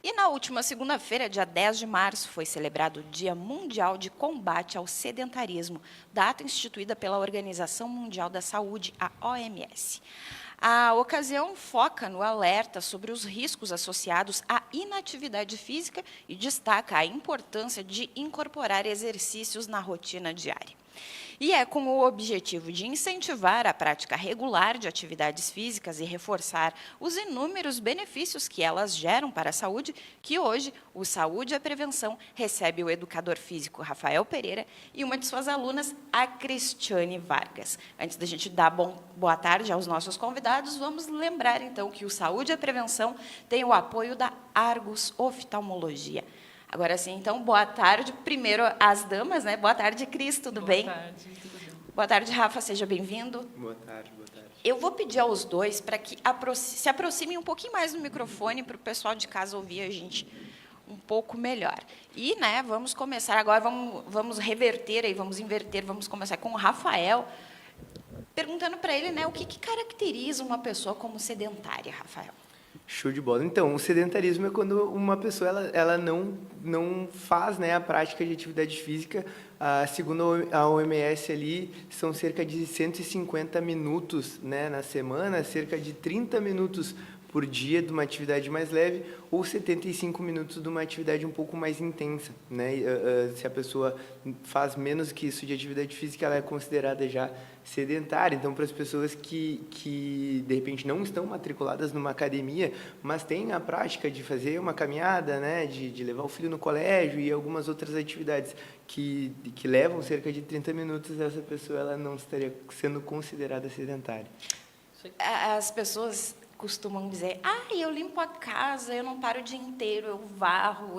E na última segunda-feira, dia 10 de março, foi celebrado o Dia Mundial de Combate ao Sedentarismo, data instituída pela Organização Mundial da Saúde, a OMS. A ocasião foca no alerta sobre os riscos associados à inatividade física e destaca a importância de incorporar exercícios na rotina diária. E é com o objetivo de incentivar a prática regular de atividades físicas e reforçar os inúmeros benefícios que elas geram para a saúde, que hoje o Saúde e Prevenção recebe o educador físico Rafael Pereira e uma de suas alunas, a Cristiane Vargas. Antes da gente dar boa tarde aos nossos convidados, vamos lembrar então que o Saúde e Prevenção tem o apoio da Argos Oftalmologia. Agora sim, então, boa tarde. Primeiro, as damas, né? Boa tarde, Cris, tudo bem? Boa tarde, tudo bem. Boa tarde, Rafa, seja bem-vindo. Boa tarde, boa tarde. Eu vou pedir aos dois para que se aproximem um pouquinho mais do microfone para o pessoal de casa ouvir a gente um pouco melhor. E, né, vamos começar agora, vamos reverter aí, vamos inverter, vamos começar com o Rafael, perguntando para ele, né, o que caracteriza uma pessoa como sedentária, Rafael? Show de bola. Então, o sedentarismo é quando uma pessoa ela não faz, né, a prática de atividade física. Segundo a OMS ali, são cerca de 150 minutos, né, na semana, cerca de 30 minutos por dia de uma atividade mais leve ou 75 minutos de uma atividade um pouco mais intensa, né? Se a pessoa faz menos que isso de atividade física, ela é considerada já sedentária. Então, para as pessoas que de repente não estão matriculadas numa academia, mas têm a prática de fazer uma caminhada, né, de levar o filho no colégio e algumas outras atividades que levam cerca de 30 minutos, essa pessoa ela não estaria sendo considerada sedentária. As pessoas costumam dizer, eu limpo a casa, eu não paro o dia inteiro, eu varro,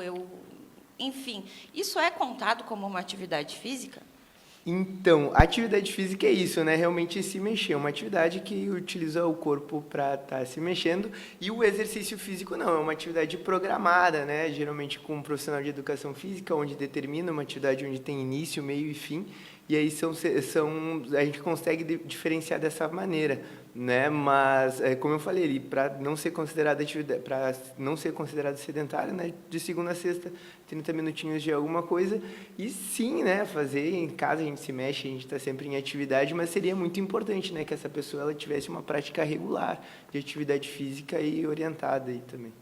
enfim. Isso é contado como uma atividade física? Então, atividade física é isso, né? Realmente se mexer, uma atividade que utiliza o corpo para estar se mexendo, e o exercício físico não, é uma atividade programada, né? Geralmente com um profissional de educação física, onde determina uma atividade onde tem início, meio e fim, e aí a gente consegue diferenciar dessa maneira, né? Mas como eu falei, para não ser considerado sedentário, né? De segunda a sexta, 30 minutinhos de alguma coisa, e sim, né? Fazer em casa, a gente se mexe, a gente está sempre em atividade, mas seria muito importante, né? Que essa pessoa ela tivesse uma prática regular de atividade física e orientada aí também.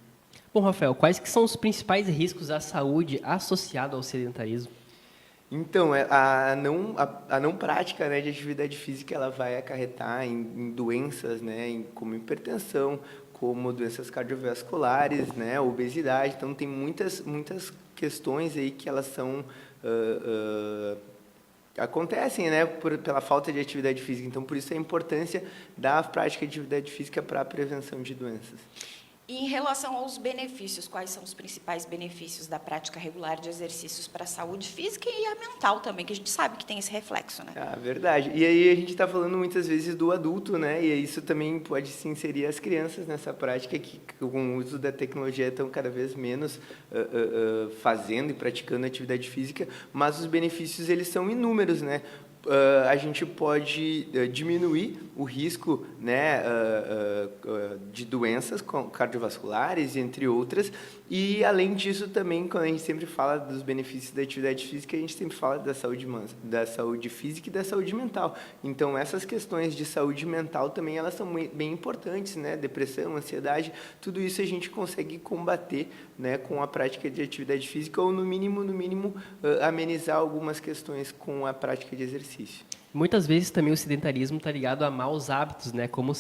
Bom, Rafael, quais que são os principais riscos à saúde associados ao sedentarismo? Então, a não prática, né, de atividade física, ela vai acarretar em doenças, né, como hipertensão, como doenças cardiovasculares, né, obesidade. Então, tem muitas questões aí que elas são acontecem, né, pela falta de atividade física. Então, por isso a importância da prática de atividade física para a prevenção de doenças. E em relação aos benefícios, quais são os principais benefícios da prática regular de exercícios para a saúde física e a mental também, que a gente sabe que tem esse reflexo, né? Verdade. E aí a gente está falando muitas vezes do adulto, né? E isso também pode se inserir as crianças nessa prática que com o uso da tecnologia estão cada vez menos fazendo e praticando atividade física, mas os benefícios eles são inúmeros, né? A gente pode diminuir o risco, né, de doenças cardiovasculares, entre outras, e, além disso, também, quando a gente sempre fala dos benefícios da atividade física, a gente sempre fala da saúde física e da saúde mental. Então, essas questões de saúde mental também elas são bem importantes, né? Depressão, ansiedade, tudo isso a gente consegue combater, né, com a prática de atividade física ou, no mínimo, amenizar algumas questões com a prática de exercício. Muitas vezes também o sedentarismo está ligado a maus hábitos, né, como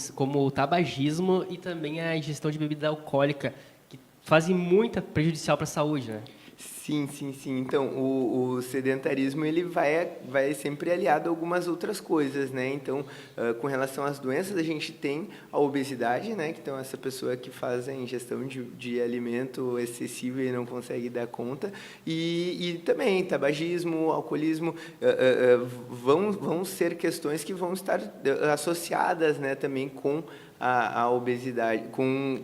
o tabagismo e também a ingestão de bebida alcoólica, que fazem muito prejudicial para a saúde, né? Sim. Então, o sedentarismo ele vai sempre aliado a algumas outras coisas, né? Então, com relação às doenças, a gente tem a obesidade, né? Então, essa pessoa que faz a ingestão de alimento excessivo e não consegue dar conta. E também tabagismo, alcoolismo, vão ser questões que vão estar associadas, né? Também com a obesidade, com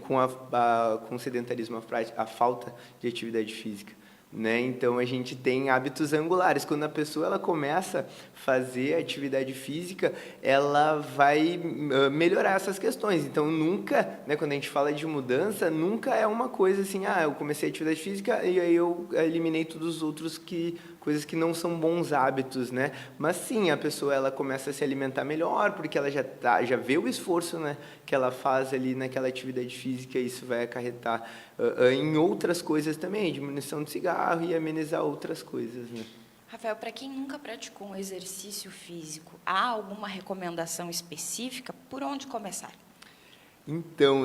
o sedentarismo, a falta de atividade física. né? Então a gente tem hábitos angulares. Quando a pessoa ela começa a fazer atividade física, ela vai melhorar essas questões. Então nunca, né, quando a gente fala de mudança, nunca é uma coisa assim, eu comecei a atividade física e aí eu eliminei todos os outros coisas que não são bons hábitos, né? Mas sim, a pessoa ela começa a se alimentar melhor, porque ela já vê o esforço, né, que ela faz ali naquela atividade física, e isso vai acarretar em outras coisas também, diminuição de cigarro e amenizar outras coisas, né? Rafael, para quem nunca praticou um exercício físico, há alguma recomendação específica? Por onde começar? Então,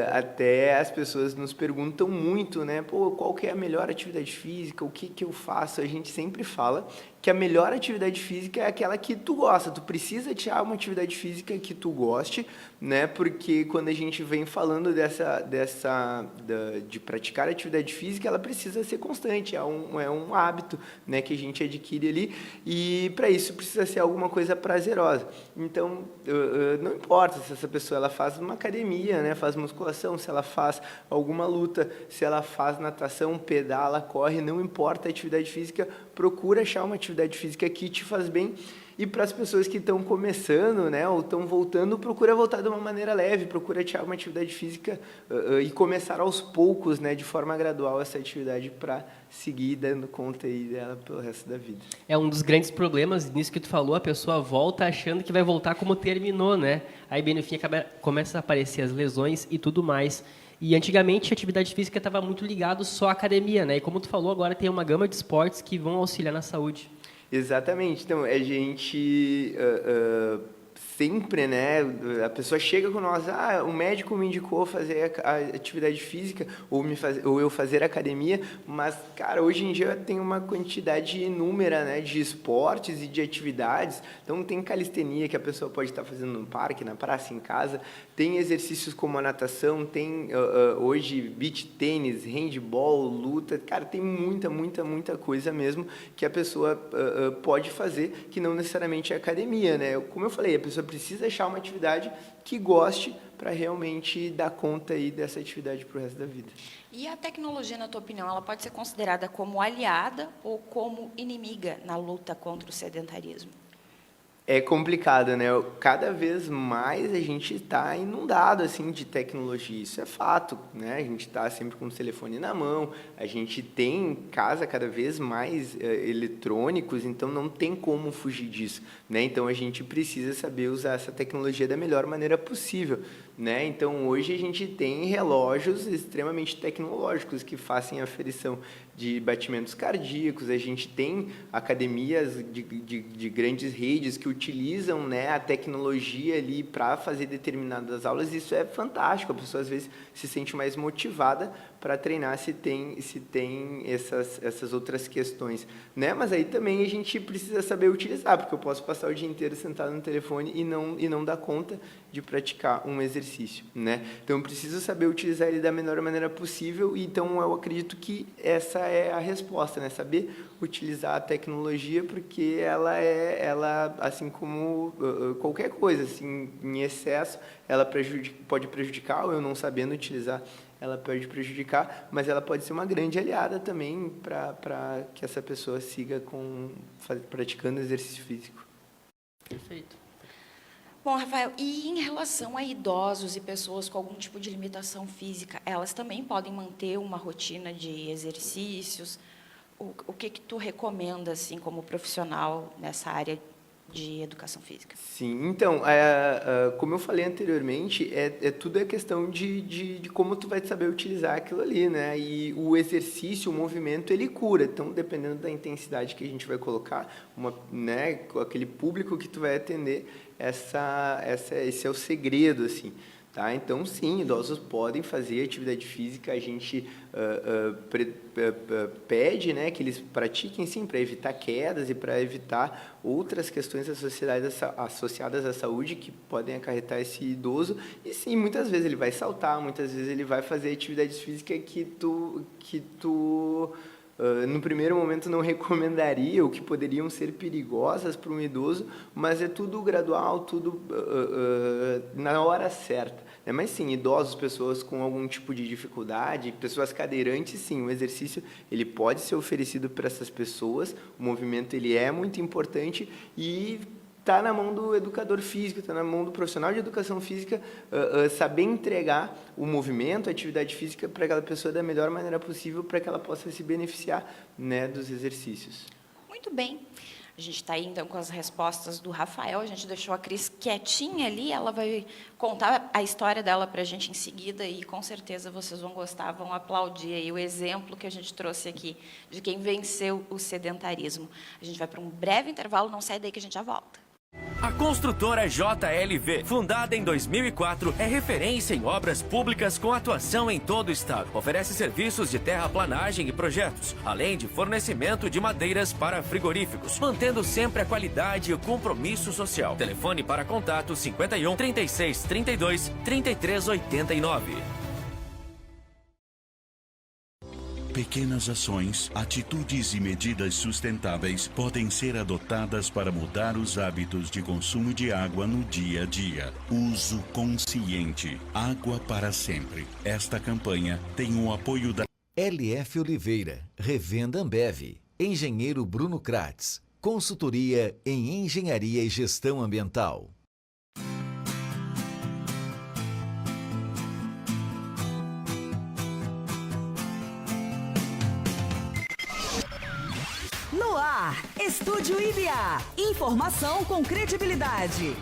até as pessoas nos perguntam muito, né? Pô, qual que é a melhor atividade física? O que eu faço? A gente sempre fala que a melhor atividade física é aquela que tu gosta. Tu precisa tirar uma atividade física que tu goste, né? Porque quando a gente vem falando de praticar atividade física, ela precisa ser constante, é um hábito, né, que a gente adquire ali, e para isso precisa ser alguma coisa prazerosa. Então, não importa se essa pessoa ela faz uma academia, né, faz musculação, se ela faz alguma luta, se ela faz natação, pedala, corre, não importa a atividade física, procura achar uma atividade física que te faz bem. E para as pessoas que estão começando, né, ou estão voltando, procura voltar de uma maneira leve, procura tirar uma atividade física e começar aos poucos, né, de forma gradual essa atividade para seguir dando conta aí dela pelo resto da vida. É um dos grandes problemas nisso que tu falou, a pessoa volta achando que vai voltar como terminou, né? Aí bem no fim começa a aparecer as lesões e tudo mais. E antigamente a atividade física estava muito ligado só à academia, né? E como tu falou, agora tem uma gama de esportes que vão auxiliar na saúde. Exatamente. Então, a gente sempre, né, a pessoa chega com nós, o médico me indicou fazer a atividade física ou eu fazer academia, mas, cara, hoje em dia tem uma quantidade inúmera, né, de esportes e de atividades. Então, tem calistenia que a pessoa pode estar fazendo no parque, na praça, em casa. Tem exercícios como a natação, tem hoje beach tênis, handball, luta. Cara, tem muita coisa mesmo que a pessoa pode fazer, que não necessariamente é academia, né? Como eu falei, a pessoa precisa achar uma atividade que goste para realmente dar conta aí dessa atividade para o resto da vida. E a tecnologia, na tua opinião, ela pode ser considerada como aliada ou como inimiga na luta contra o sedentarismo? É complicado, né? Cada vez mais a gente está inundado assim de tecnologia, isso é fato, né? A gente está sempre com o telefone na mão, a gente tem em casa cada vez mais eletrônicos, então não tem como fugir disso, né? Então a gente precisa saber usar essa tecnologia da melhor maneira possível, né? Então hoje a gente tem relógios extremamente tecnológicos que fazem aferição de batimentos cardíacos, a gente tem academias de grandes redes que utilizam, né, a tecnologia ali para fazer determinadas aulas, e isso é fantástico, a pessoa às vezes se sente mais motivada para treinar se tem essas outras questões, né? Mas aí também a gente precisa saber utilizar, porque eu posso passar o dia inteiro sentado no telefone e não dar conta de praticar um exercício, né? Então eu preciso saber utilizar ele da melhor maneira possível, e então eu acredito que essa é a resposta, né? Saber utilizar a tecnologia, porque ela assim como qualquer coisa, assim, em excesso, ela pode prejudicar, ou eu não sabendo utilizar, ela pode prejudicar, mas ela pode ser uma grande aliada também para que essa pessoa siga praticando exercício físico. Perfeito. Bom, Rafael, e em relação a idosos e pessoas com algum tipo de limitação física, elas também podem manter uma rotina de exercícios? O que tu recomenda, assim, como profissional nessa área de educação física? Sim, então, como eu falei anteriormente, tudo é questão de como tu vai saber utilizar aquilo ali, né? E o exercício, o movimento, ele cura. Então, dependendo da intensidade que a gente vai colocar, né, aquele público que tu vai atender, esse é o segredo, assim. Tá? Então, sim, idosos podem fazer atividade física, a gente pede, né, que eles pratiquem, sim, para evitar quedas e para evitar outras questões associadas à saúde que podem acarretar esse idoso. E, sim, muitas vezes ele vai saltar, muitas vezes ele vai fazer atividades físicas que tu no primeiro momento não recomendaria, ou que poderiam ser perigosas para um idoso, mas é tudo gradual, tudo na hora certa, né? Mas sim, idosos, pessoas com algum tipo de dificuldade, pessoas cadeirantes, sim, o exercício ele pode ser oferecido para essas pessoas, o movimento ele é muito importante e está na mão do educador físico, está na mão do profissional de educação física saber entregar o movimento, a atividade física para aquela pessoa da melhor maneira possível para que ela possa se beneficiar, né, dos exercícios. Muito bem. A gente está aí, então, com as respostas do Rafael. A gente deixou a Cris quietinha ali. Ela vai contar a história dela para a gente em seguida e, com certeza, vocês vão gostar, vão aplaudir aí o exemplo que a gente trouxe aqui de quem venceu o sedentarismo. A gente vai para um breve intervalo. Não sai daí que a gente já volta. A construtora JLV, fundada em 2004, é referência em obras públicas com atuação em todo o estado. Oferece serviços de terraplanagem e projetos, além de fornecimento de madeiras para frigoríficos, mantendo sempre a qualidade e o compromisso social. Telefone para contato 51 36 32 33 89. Pequenas ações, atitudes e medidas sustentáveis podem ser adotadas para mudar os hábitos de consumo de água no dia a dia. Uso consciente. Água para sempre. Esta campanha tem o apoio da LF Oliveira, Revenda Ambev, Engenheiro Bruno Kratz, Consultoria em Engenharia e Gestão Ambiental. No ar, Estúdio IBA. Informação com credibilidade.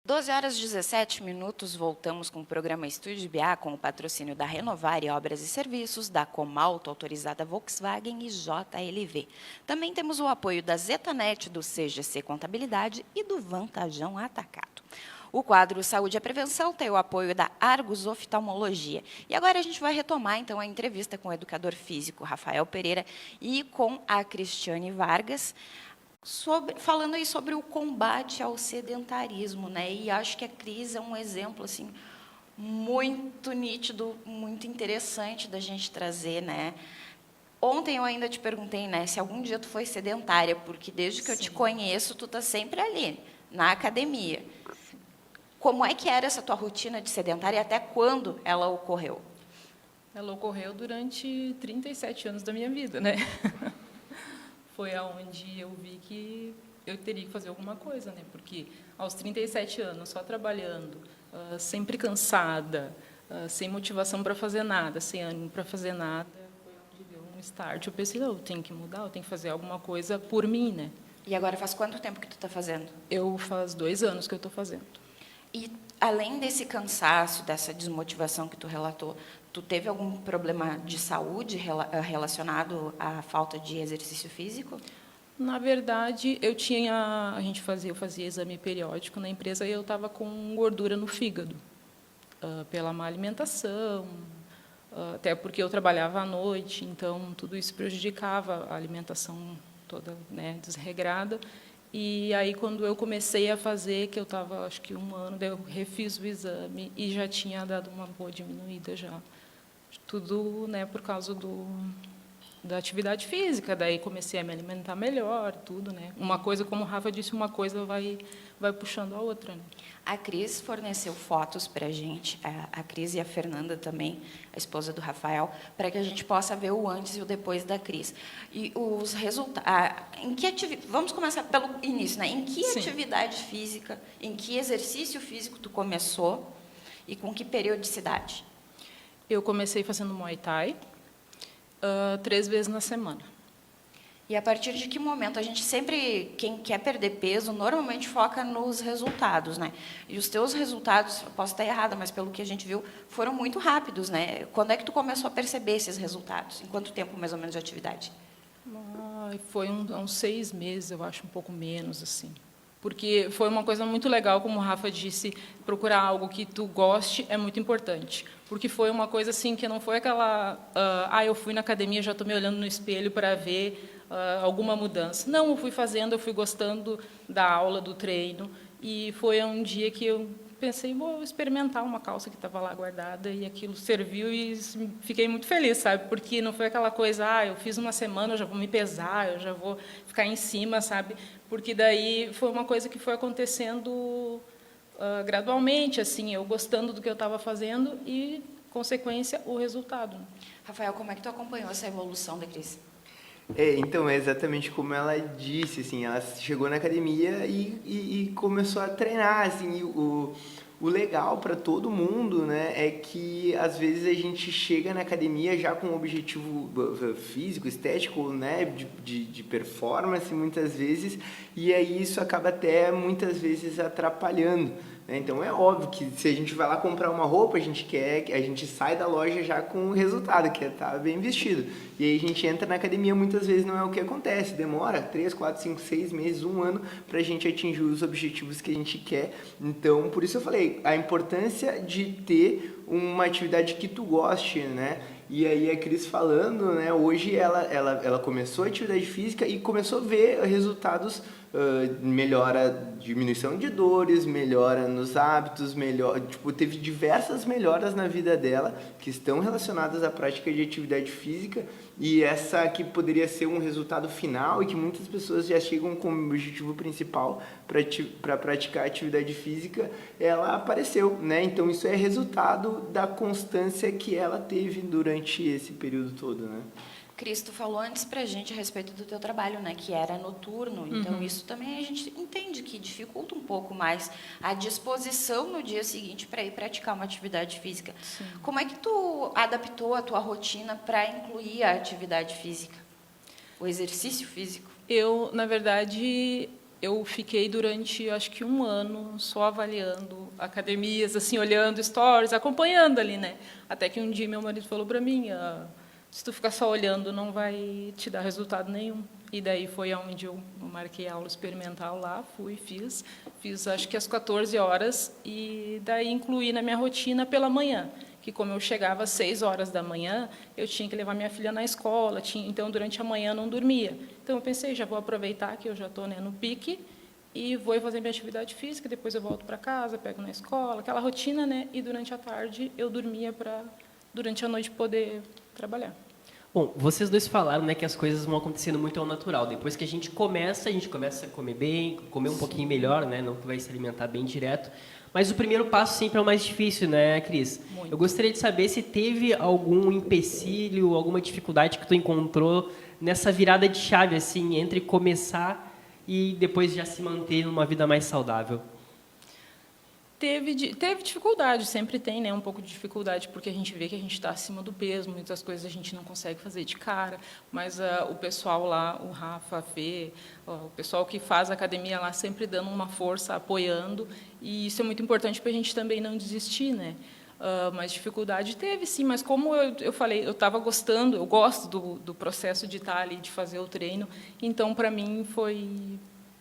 12h17, voltamos com o programa Estúdio IBA, com o patrocínio da Renovar e Obras e Serviços, da Comalto, autorizada Volkswagen e JLV. Também temos o apoio da Zetanet, do CGC Contabilidade e do Vantajão Atacado. O quadro Saúde e Prevenção tem o apoio da Argus Oftalmologia. E agora a gente vai retomar, então, a entrevista com o educador físico Rafael Pereira e com a Cristiane Vargas, falando aí sobre o combate ao sedentarismo, né? E acho que a Cris é um exemplo, assim, muito nítido, muito interessante da gente trazer, né? Ontem eu ainda te perguntei, né, se algum dia tu foi sedentária, porque desde que eu te conheço, tu tá sempre ali, na academia. Como é que era essa tua rotina de sedentária e até quando ela ocorreu? Ela ocorreu durante 37 anos da minha vida, né? Foi aonde eu vi que eu teria que fazer alguma coisa, né? Porque aos 37 anos, só trabalhando, sempre cansada, sem motivação para fazer nada, sem ânimo para fazer nada, foi onde deu um start. Eu pensei, eu tenho que mudar, eu tenho que fazer alguma coisa por mim, né? E agora faz quanto tempo que tu está fazendo? Faz 2 anos que eu estou fazendo. E, além desse cansaço, dessa desmotivação que tu relatou, tu teve algum problema de saúde relacionado à falta de exercício físico? Na verdade, eu fazia exame periódico na empresa e eu estava com gordura no fígado, pela má alimentação, até porque eu trabalhava à noite, então tudo isso prejudicava a alimentação toda, né, desregrada. E aí, quando eu comecei a fazer, que eu estava, acho que 1 ano, daí eu refiz o exame e já tinha dado uma boa diminuída já. Tudo, né, por causa da atividade física. Daí comecei a me alimentar melhor, tudo, né. Uma coisa, como o Rafa disse, uma coisa vai puxando a outra, né. A Cris forneceu fotos para a gente, a Cris e a Fernanda também, a esposa do Rafael, para que a gente possa ver o antes e o depois da Cris. E os resultados... Vamos começar pelo início, né? Em que atividade física, em que exercício físico tu começou e com que periodicidade? Eu comecei fazendo Muay Thai 3 vezes na semana. E a partir de que momento? A gente sempre, quem quer perder peso, normalmente foca nos resultados, né? E os teus resultados, posso estar errada, mas pelo que a gente viu, foram muito rápidos, né? Quando é que tu começou a perceber esses resultados? Em quanto tempo, mais ou menos, de atividade? Foi uns 6 meses, eu acho, um pouco menos, assim. Porque foi uma coisa muito legal, como o Rafa disse, procurar algo que tu goste é muito importante. Porque foi uma coisa assim que não foi aquela... eu fui na academia, já estou me olhando no espelho para ver alguma mudança. Não, eu fui fazendo, eu fui gostando da aula, do treino. E foi um dia que eu pensei, vou experimentar uma calça que estava lá guardada, e aquilo serviu e fiquei muito feliz, sabe? Porque não foi aquela coisa, eu fiz uma semana, eu já vou me pesar, eu já vou ficar em cima, sabe? Porque daí foi uma coisa que foi acontecendo gradualmente, assim, eu gostando do que eu estava fazendo e, consequência, o resultado. Rafael, como é que tu acompanhou essa evolução da Cris? Então, é exatamente como ela disse, assim, ela chegou na academia e começou a treinar, assim, e o legal para todo mundo, né, é que às vezes a gente chega na academia já com um objetivo físico, estético, né, de performance muitas vezes, e aí isso acaba até muitas vezes atrapalhando. Então é óbvio que se a gente vai lá comprar uma roupa, a gente sai da loja já com o resultado, que é estar bem vestido. E aí a gente entra na academia, muitas vezes não é o que acontece, demora 3, 4, 5, 6 meses, 1 ano para a gente atingir os objetivos que a gente quer. Então, por isso eu falei, a importância de ter uma atividade que tu goste, né? E aí a Cris falando, né? Hoje ela começou a atividade física e começou a ver resultados, melhora, diminuição de dores, melhora nos hábitos, teve diversas melhoras na vida dela que estão relacionadas à prática de atividade física, e essa que poderia ser um resultado final e que muitas pessoas já chegam como objetivo principal para praticar atividade física, ela apareceu, né? Então isso é resultado da constância que ela teve durante esse período todo, né? Cris, tu falou antes pra gente a respeito do teu trabalho, né, que era noturno, então isso também a gente entende que dificulta um pouco mais a disposição no dia seguinte para ir praticar uma atividade física. Sim. Como é que tu adaptou a tua rotina para incluir a atividade física, o exercício físico? Na verdade, eu fiquei durante, acho que 1 ano, só avaliando academias, assim, olhando stories, acompanhando ali, né? Até que um dia meu marido falou para mim, se tu ficar só olhando, não vai te dar resultado nenhum. E daí foi onde eu marquei aula experimental lá, fiz acho que às 14 horas, e daí incluí na minha rotina pela manhã, que como eu chegava às 6 horas da manhã, eu tinha que levar minha filha na escola, então durante a manhã não dormia. Então eu pensei, já vou aproveitar que eu já estou, né, no pique, e vou fazer minha atividade física, depois eu volto para casa, pego na escola, aquela rotina, né, e durante a tarde eu dormia para, durante a noite, poder trabalhar. Bom, vocês dois falaram, né, que as coisas vão acontecendo muito ao natural. Depois que a gente começa a comer bem, comer um pouquinho melhor, né, não que vai se alimentar bem direto. Mas o primeiro passo sempre é o mais difícil, né, Cris? Muito. Eu gostaria de saber se teve algum empecilho, alguma dificuldade que tu encontrou nessa virada de chave, assim, entre começar e depois já se manter numa vida mais saudável. Teve dificuldade, sempre tem, né, um pouco de dificuldade, porque a gente vê que a gente está acima do peso, muitas coisas a gente não consegue fazer de cara, mas o pessoal lá, o Rafa, a Fê, o pessoal que faz academia lá sempre dando uma força, apoiando, e isso é muito importante para a gente também não desistir, né? Mas dificuldade teve, sim, mas como eu falei, eu estava gostando, eu gosto do processo de estar ali, de fazer o treino, então, para mim,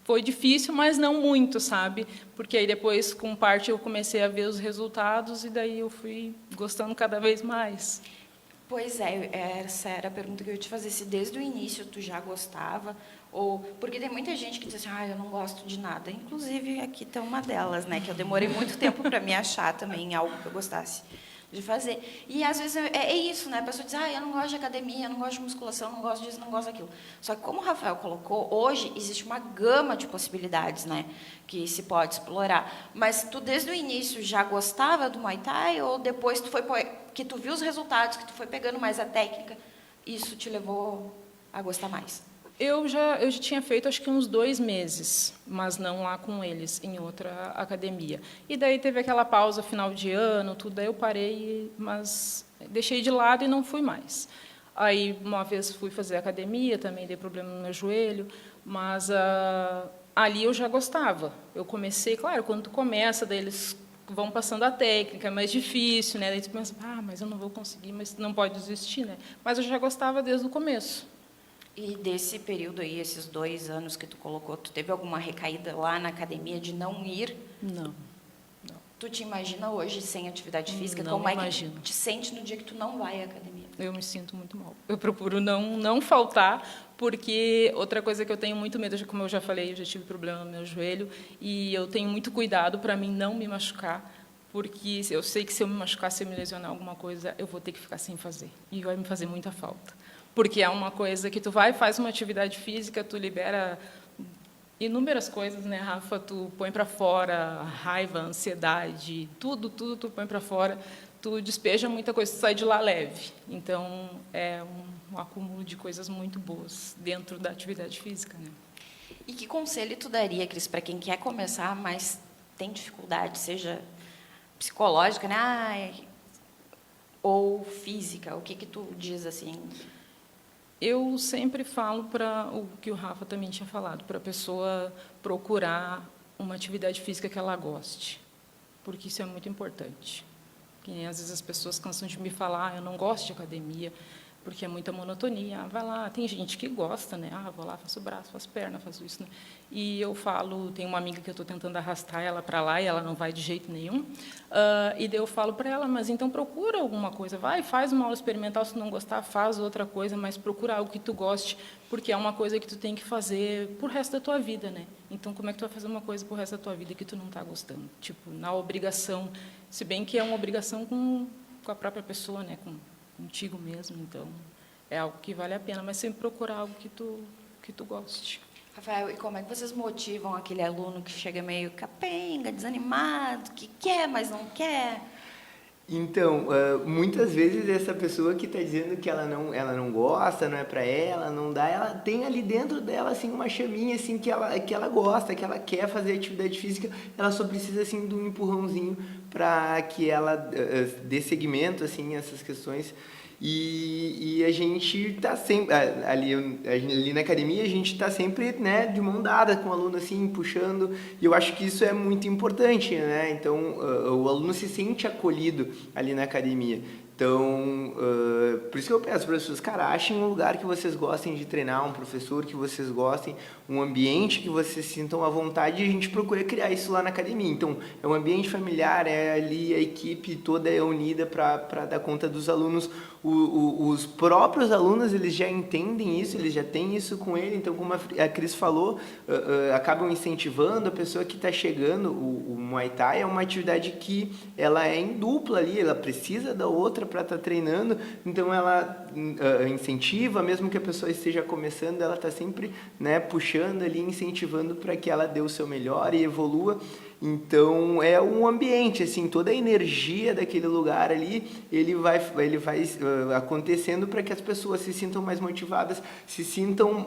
foi difícil, mas não muito, sabe? Porque aí depois, com parte, eu comecei a ver os resultados e daí eu fui gostando cada vez mais. Pois é, essa era a pergunta que eu ia te fazer, se desde o início tu já gostava, ou porque tem muita gente que diz assim, eu não gosto de nada. Inclusive, aqui tem uma delas, né, que eu demorei muito tempo para me achar também em algo que eu gostasse de fazer. E, às vezes, é isso, né? A pessoa diz, eu não gosto de academia, eu não gosto de musculação, não gosto disso, não gosto daquilo. Só que, como o Rafael colocou, hoje existe uma gama de possibilidades, né? Que se pode explorar. Mas tu, desde o início, já gostava do Muay Thai? Ou depois que tu viu os resultados, que tu foi pegando mais a técnica, isso te levou a gostar mais? Eu já tinha feito, acho que uns 2 meses, mas não lá com eles, em outra academia. E daí teve aquela pausa final de ano, tudo, daí eu parei, mas deixei de lado e não fui mais. Aí, uma vez fui fazer academia, também dei problema no meu joelho, mas ali eu já gostava. Eu comecei, claro, quando tu começa, daí eles vão passando a técnica, é mais difícil, né? Daí tu pensa, mas eu não vou conseguir, mas não pode desistir, né? Mas eu já gostava desde o começo. E desse período aí, esses 2 anos que tu colocou, tu teve alguma recaída lá na academia de não ir? Não. Tu te imagina hoje sem atividade física? Não, como é imagino. que tu te sente no dia que tu não vai à academia? Eu me sinto muito mal. Eu procuro não faltar, porque outra coisa que eu tenho muito medo, como eu já falei, eu já tive problema no meu joelho, e eu tenho muito cuidado para mim não me machucar, porque eu sei que se eu me machucar, se eu me lesionar alguma coisa, eu vou ter que ficar sem fazer. E vai me fazer muita falta. Porque é uma coisa que tu vai, faz uma atividade física, tu libera inúmeras coisas, né, Rafa? Tu põe para fora raiva, ansiedade, tudo tu põe para fora. Tu despeja muita coisa, tu sai de lá leve. Então, é um acúmulo de coisas muito boas dentro da atividade física, né? E que conselho tu daria, Cris, para quem quer começar, mas tem dificuldade, seja psicológica, né? Ou física? O que tu diz assim? Eu sempre falo para o que o Rafa também tinha falado, para a pessoa procurar uma atividade física que ela goste, porque isso é muito importante. Que nem às vezes as pessoas cansam de me falar, eu não gosto de academia, porque é muita monotonia. Vai lá, tem gente que gosta, né? Vou lá, faço braço, faço perna, faço isso, né? E eu falo, tem uma amiga que eu estou tentando arrastar ela para lá e ela não vai de jeito nenhum. E daí eu falo para ela, mas então procura alguma coisa, vai, faz uma aula experimental, se não gostar, faz outra coisa, mas procura algo que tu goste, porque é uma coisa que tu tem que fazer pro resto da tua vida, né? Então, como é que tu vai fazer uma coisa pro resto da tua vida que tu não está gostando? Tipo, na obrigação, se bem que é uma obrigação com a própria pessoa, né? Contigo mesmo, então é algo que vale a pena, mas sempre procurar algo que tu goste. Rafael, e como é que vocês motivam aquele aluno que chega meio capenga, desanimado, que quer, mas não quer? Então, muitas vezes essa pessoa que está dizendo que ela não gosta, não é para ela, não dá, ela tem ali dentro dela assim uma chaminha assim que ela gosta, que ela quer fazer atividade física, ela só precisa assim de um empurrãozinho para que ela dê seguimento assim a essas questões. E a gente está sempre, ali na academia, a gente está sempre, né, de mão dada com o aluno, assim, puxando, e eu acho que isso é muito importante, né, então o aluno se sente acolhido ali na academia. Então, por isso que eu peço para as pessoas, cara, achem um lugar que vocês gostem de treinar, um professor que vocês gostem, um ambiente que vocês sintam à vontade, e a gente procura criar isso lá na academia. Então, é um ambiente familiar, é ali a equipe toda é unida para dar conta dos alunos. Os próprios alunos, eles já entendem isso, eles já têm isso com ele, então, como a Cris falou, acabam incentivando a pessoa que está chegando. O Muay Thai é uma atividade que ela é em dupla ali, ela precisa da outra para estar treinando, então ela incentiva, mesmo que a pessoa esteja começando, ela está sempre, né, puxando ali, incentivando para que ela dê o seu melhor e evolua. Então, é um ambiente, assim, toda a energia daquele lugar ali, ele vai acontecendo para que as pessoas se sintam mais motivadas, se sintam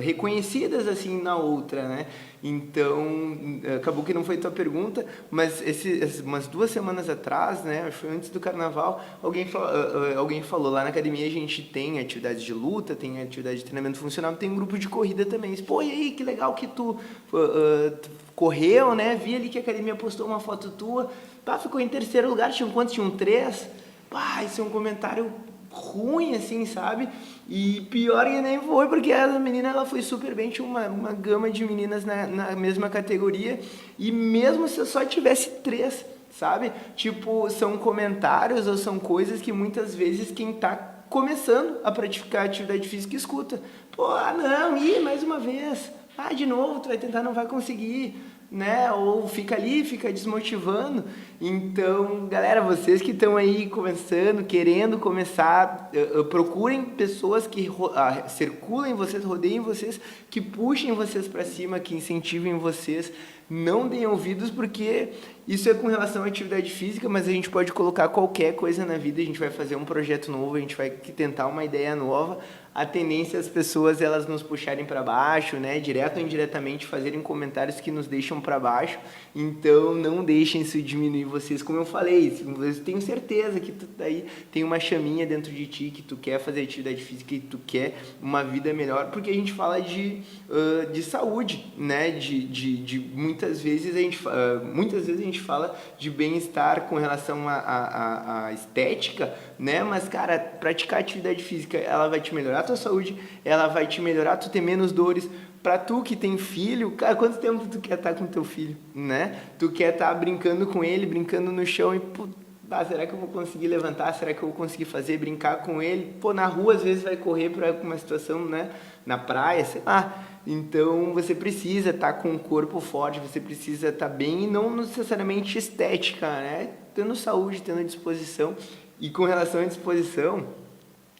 reconhecidas, assim, na outra, né? Então, acabou que não foi tua pergunta, mas umas 2 semanas atrás, né, foi antes do carnaval, alguém falou, lá na academia a gente tem atividades de luta, tem atividade de treinamento funcional, tem um grupo de corrida também. Pô, e aí, que legal que tu correu, né? Vi ali que a academia postou uma foto tua. Pá, ficou em 3º lugar, tinham quantos? Tinham 3? Pá, isso é um comentário ruim, assim, sabe? E pior que nem foi, porque a menina, ela foi super bem, tinha uma gama de meninas na mesma categoria, e mesmo se eu só tivesse 3, sabe? Tipo, são comentários ou são coisas que muitas vezes quem tá começando a praticar atividade física escuta. Pô, não, mais uma vez. De novo, tu vai tentar, não vai conseguir, né? Ou fica ali, fica desmotivando. Então, galera, vocês que estão aí começando, querendo começar, procurem pessoas que circulem vocês, rodeiem vocês, que puxem vocês para cima, que incentivem vocês. Não deem ouvidos, porque isso é com relação à atividade física, mas a gente pode colocar qualquer coisa na vida, a gente vai fazer um projeto novo, a gente vai tentar uma ideia nova. A tendência é as pessoas, elas nos puxarem para baixo, né, direto ou indiretamente, fazerem comentários que nos deixam para baixo. Então, não deixem isso diminuir vocês. Como eu falei, eu tenho certeza que tu aí tem uma chaminha dentro de ti, que tu quer fazer atividade física e tu quer uma vida melhor, porque a gente fala de saúde, né, de muitas vezes a gente fala de bem-estar com relação à estética, né, mas, cara, praticar atividade física, ela vai te melhorar a tua saúde, ela vai te melhorar tu ter menos dores. Pra tu que tem filho, cara, quanto tempo tu quer estar com teu filho, né? Tu quer estar brincando com ele, brincando no chão e, será que eu vou conseguir levantar? Será que eu vou conseguir fazer, brincar com ele? Pô, na rua às vezes vai correr para uma situação, né? Na praia, sei lá. Então, você precisa estar com o corpo forte, você precisa estar bem, e não necessariamente estética, né? Tendo saúde, tendo disposição. E com relação à disposição,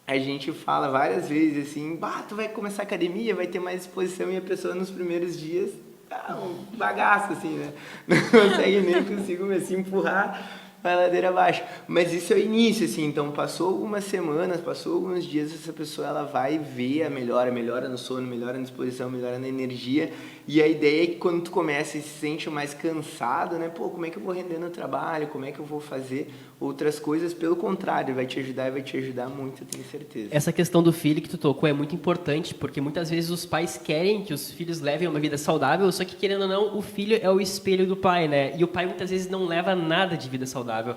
a gente fala várias vezes assim, tu vai começar a academia, vai ter mais disposição, e a pessoa nos primeiros dias tá um bagaço, assim, né? Não consegue nem consigo assim, empurrar a ladeira abaixo. Mas isso é o início, assim, então passou algumas semanas, passou alguns dias, essa pessoa ela vai ver a melhora no sono, melhora na disposição, melhora na energia, e a ideia é que quando tu começa e se sente mais cansado, né, como é que eu vou render no trabalho, como é que eu vou fazer outras coisas, pelo contrário, vai te ajudar e vai te ajudar muito, eu tenho certeza. Essa questão do filho que tu tocou é muito importante, porque muitas vezes os pais querem que os filhos levem uma vida saudável, só que, querendo ou não, o filho é o espelho do pai, né? E o pai muitas vezes não leva nada de vida saudável.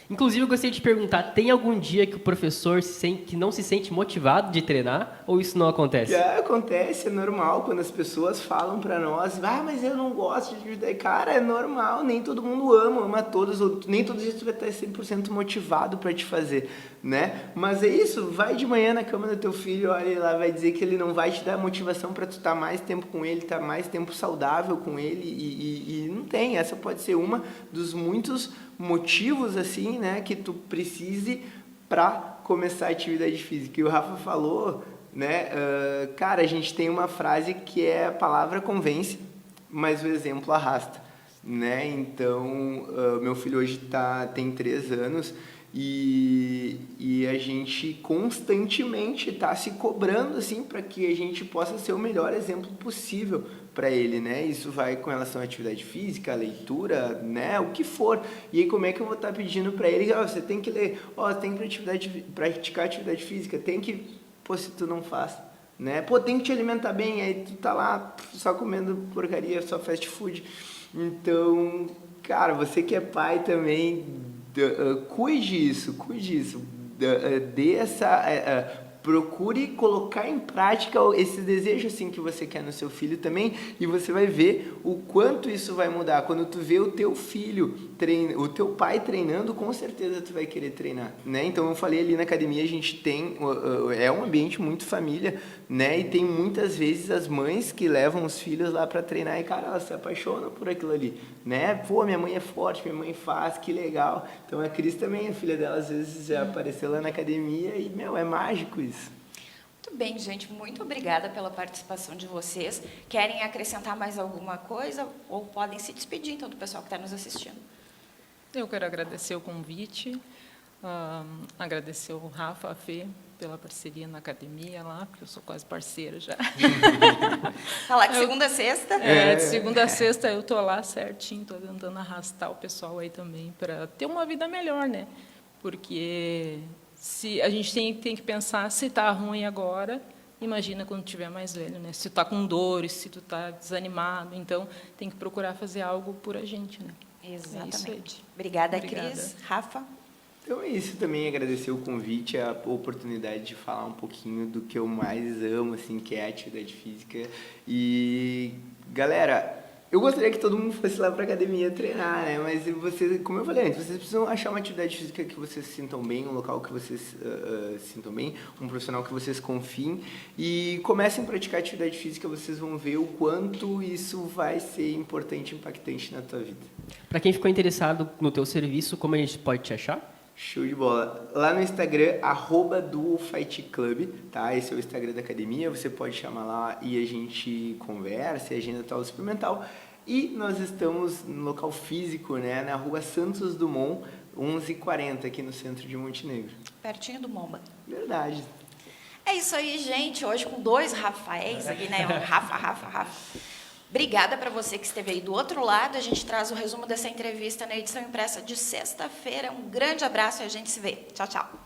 Inclusive, eu gostaria de perguntar, tem algum dia que o professor que não se sente motivado de treinar, ou isso não acontece? Já acontece, é normal, quando as pessoas falam pra nós, mas eu não gosto de ajudar. Cara, é normal, nem todo mundo ama todos, nem todos os dias tu vai estar 100% motivado pra te fazer, né? Mas é isso, vai de manhã na cama do teu filho, olha, ele lá vai dizer que ele não vai te dar motivação pra tu estar mais tempo com ele, estar mais tempo saudável com ele, e não tem, essa pode ser uma dos muitos motivos, assim, né, que tu precise para começar a atividade física. E o Rafa falou, né, cara, a gente tem uma frase que é: a palavra convence, mas o exemplo arrasta, né? Então, meu filho hoje tem 3 anos e a gente constantemente está se cobrando, assim, para que a gente possa ser o melhor exemplo possível para ele, né? Isso vai com relação à atividade física, à leitura, né? O que for. E aí, como é que eu vou estar pedindo para ele? Você tem que ler, tem que praticar atividade física, tem que... se tu não faz, né? Tem que te alimentar bem, aí tu tá lá só comendo porcaria, só fast food. Então, cara, você que é pai também, cuide isso, dê essa... procure colocar em prática esse desejo, assim, que você quer no seu filho também, e você vai ver o quanto isso vai mudar. Quando tu vê o teu filho, o teu pai treinando, com certeza tu vai querer treinar, né? Então, eu falei ali na academia, a gente tem... é um ambiente muito família, né? E tem muitas vezes as mães que levam os filhos lá para treinar e, cara, elas se apaixonam por aquilo ali, né? Minha mãe é forte, minha mãe faz, que legal. Então, a Cris também, a filha dela, às vezes já apareceu lá na academia e, é mágico isso. Muito bem, gente. Muito obrigada pela participação de vocês. Querem acrescentar mais alguma coisa ou podem se despedir, então, do pessoal que está nos assistindo? Eu quero agradecer o convite, agradecer o Rafa, a Fê, pela parceria na academia lá, porque eu sou quase parceira já. Falar de segunda a sexta? De segunda a sexta eu estou lá certinho, estou tentando arrastar o pessoal aí também para ter uma vida melhor, né? Porque se a gente tem que pensar, se está ruim agora, imagina quando estiver mais velho, né? Se tu está com dores, se tu está desanimado, então tem que procurar fazer algo por a gente, né? Exatamente. Obrigada, Cris. Rafa? Então é isso também, agradecer o convite, a oportunidade de falar um pouquinho do que eu mais amo, assim, que é a atividade física. E, galera, eu gostaria que todo mundo fosse lá para a academia treinar, né? Mas vocês, como eu falei antes, vocês precisam achar uma atividade física que vocês se sintam bem, um local que vocês se sintam bem, um profissional que vocês confiem, e comecem a praticar atividade física, vocês vão ver o quanto isso vai ser importante e impactante na tua vida. Para quem ficou interessado no teu serviço, como a gente pode te achar? Show de bola. Lá no Instagram, @DualFightClub, tá? Esse é o Instagram da academia, você pode chamar lá e a gente conversa e agenda tal experimental. E nós estamos no local físico, né? Na rua Santos Dumont, 1140, aqui no centro de Montenegro. Pertinho do Momba. Verdade. É isso aí, gente. Hoje com 2 Rafaéis aqui, né? Rafa. Obrigada para você que esteve aí do outro lado. A gente traz o resumo dessa entrevista na edição impressa de sexta-feira. Um grande abraço e a gente se vê. Tchau, tchau.